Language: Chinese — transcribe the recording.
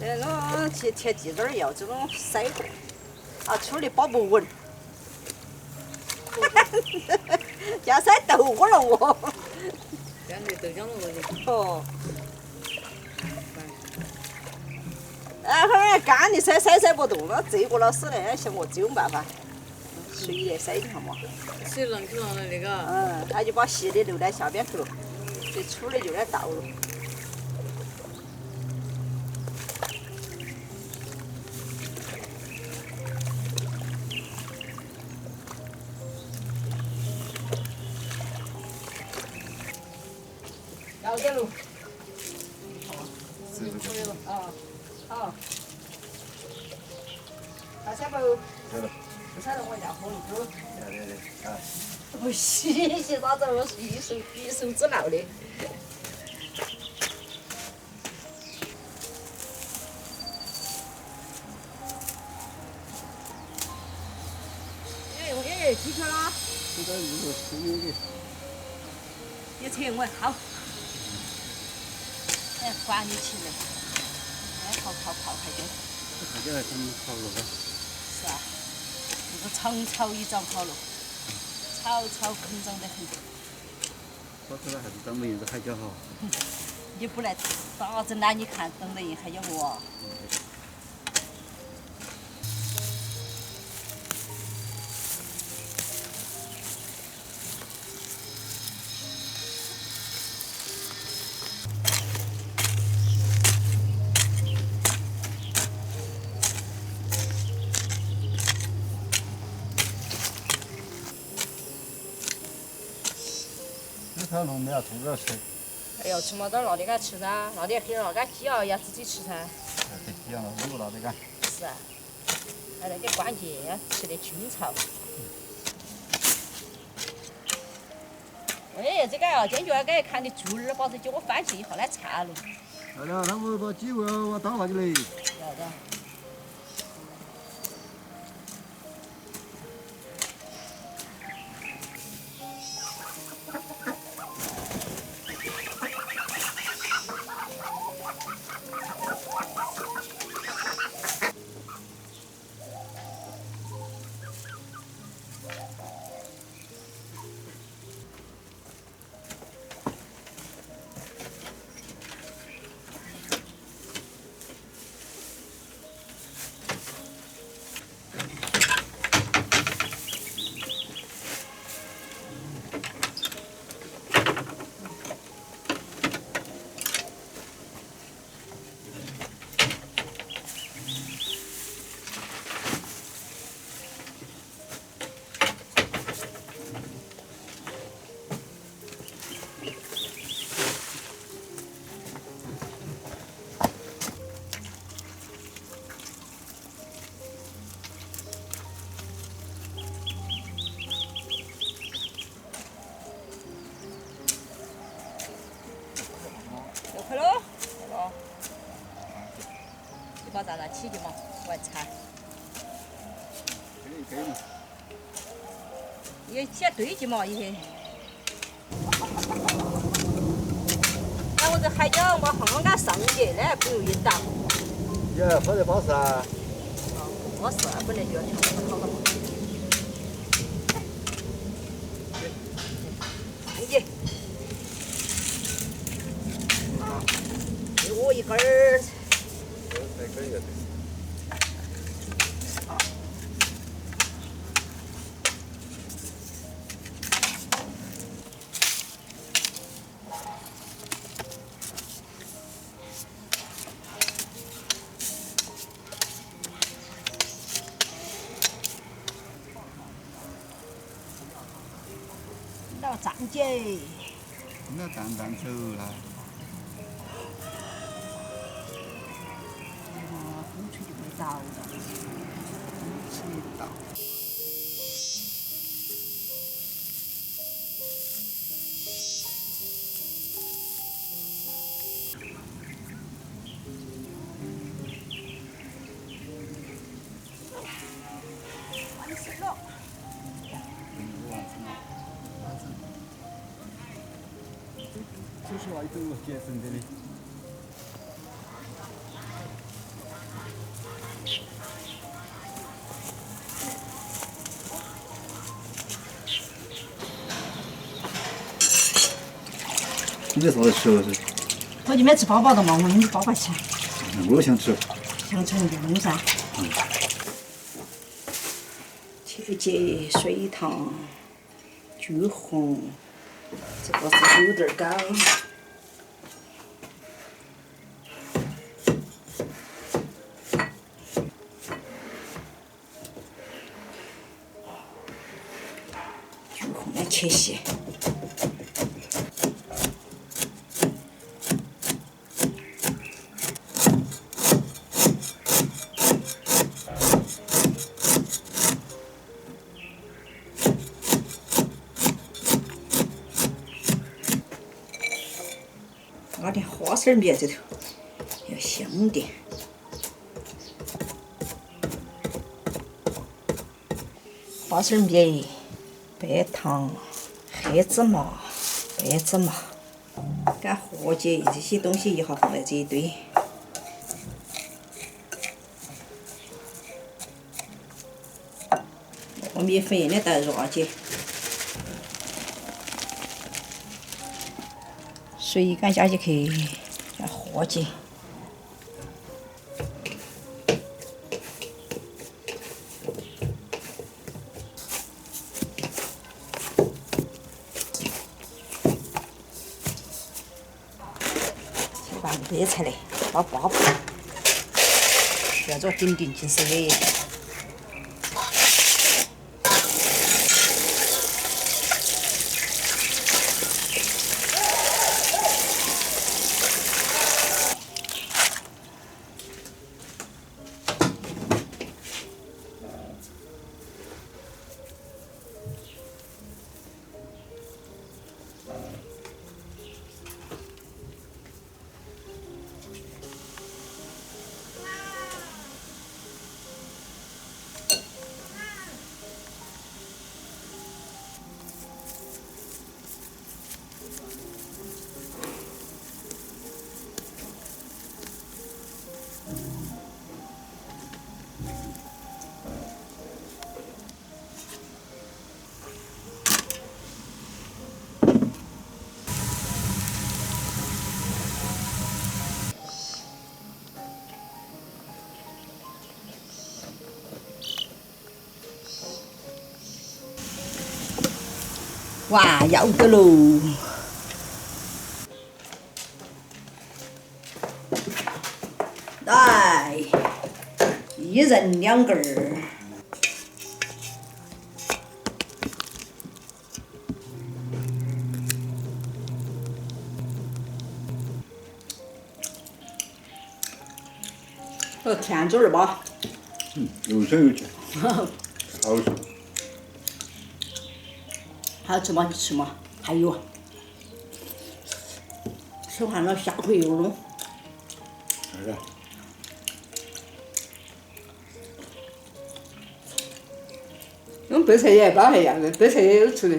这种贴地墩儿要这种筛过，啊，处理包不稳。加筛豆我了我。这样子豆浆了我哦。哎，后儿干的筛不动了，这个老师呢，像我这种办法，随意筛一下嘛。水浪去了那个。他就把细的留在下边去了，这粗的就在倒了。要得喽。是不是？啊，好。大小不？对了。不晓得我要喝一口。对，啊。不洗啥子？我是一手指闹的。哎，进去了。这个一个是有的。你切我好。哎，管你起来。哎，泡开点。这看起来很好了哈。是啊，这个长草已长好了，草坑长得很。我这个还是长得样子海椒好。你不来咋整呢？你看长得人海椒我。他弄的要兔子吃。哎呦，吃嘛点辣的给它吃噻，辣的也可以拿给鸡啊要自己吃噻。对，鸡要如果辣的干。是啊，还那个关键要吃得均潮。哎，这个啊，坚决要给看的猪儿，把这给我翻进以后来铲了。来了，他们把鸡尾我当下去嘞。要的。快喽，来了，你把炸弹起的嘛，我来铲。可以嘛。也先堆起嘛，一些。那我这海椒我放俺上去，那不容易倒。也放得巴适啊。巴适啊，本来就要全部好了嘛。上去。给我一根儿。再根一个。到站姐。那淡走了。风吹就会着了，吃得到。完成了。就是话一种节省的。你在啥子吃了是？我就没吃粑粑的嘛，我们粑粑吃，我想吃。想吃就弄噻。茄节、水塘、橘红，这个是有点干。橘红来切细。加点花生米这头，要香点。花生米、白糖、黑芝麻、白芝麻、干和节这些东西一下放在这一堆。糯米粉也带热节。水干加进去，再和起。先把白菜嘞，把粑粑，要做顶顶进去的。哇，要得喽！来，一人2根儿。甜嘴儿吧？又香又甜，好吃。还要吃吗？你吃嘛？还有啊。吃完了下回又弄。是啊。用白菜也包还一样的，白菜也有吃的。